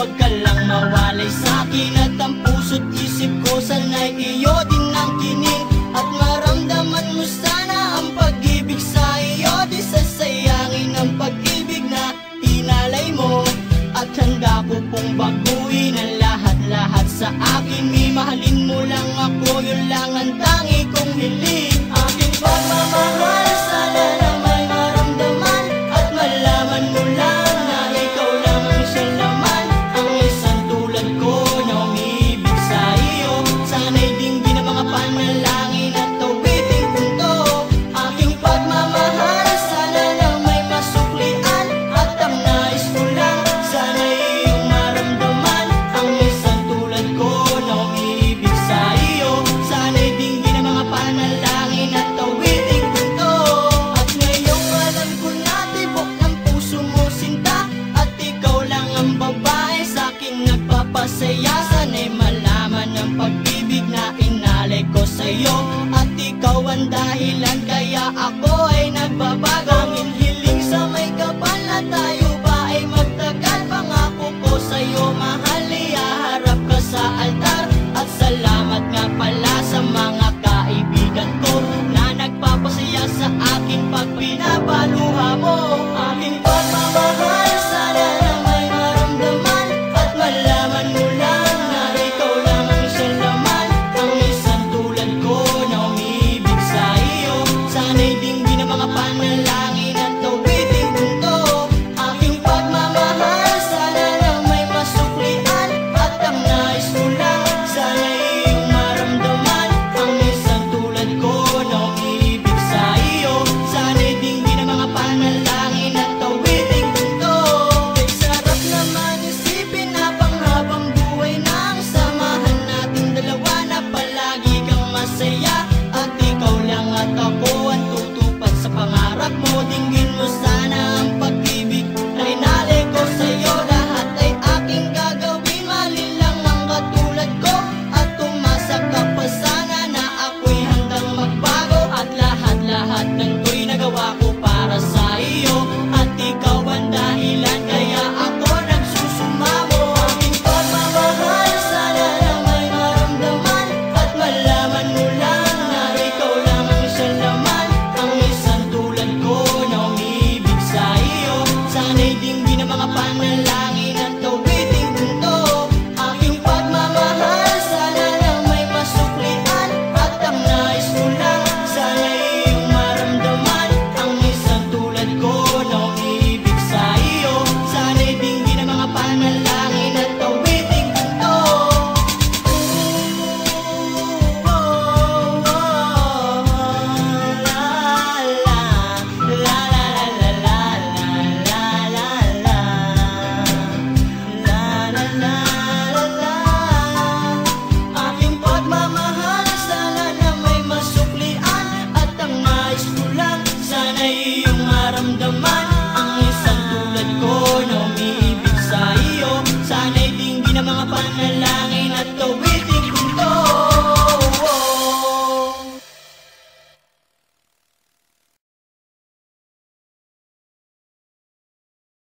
Huwag ka lang mawalay sa'kin at ang puso't isip ko sana'y iyo din ang kinig. At maramdaman mo sana ang pag-ibig sa iyo. Di sasayangin ang pag-ibig na inalay mo. At handa ko pong baguhin ang lahat-lahat sa akin. Mahalin mo lang ako, yun lang ang tangi kong hiling. Aking pagmamahal, sana na may maramdaman at malaman mo lang na ikaw lang ang siyang laman. Ang isang tulad ko na umiibig sa iyo. Sana'y dinggin ang mga panalangin at tawiting punto. Aking pagmamahal, sana lang may masuklian. At ang nais ko lang, sana'y iyong maramdaman. Ang isang tulad ko na umiibig sa iyo. Sana'y dinggin ang mga panalangin at tawiting punto. At ngayong alam ko na tibok ng puso mo sinta. At ikaw lang ang babae sa'king nagpapasaya. Sana'y malaman ang pag-ibig na inalay ko sa'yo. At ikaw ang dahilan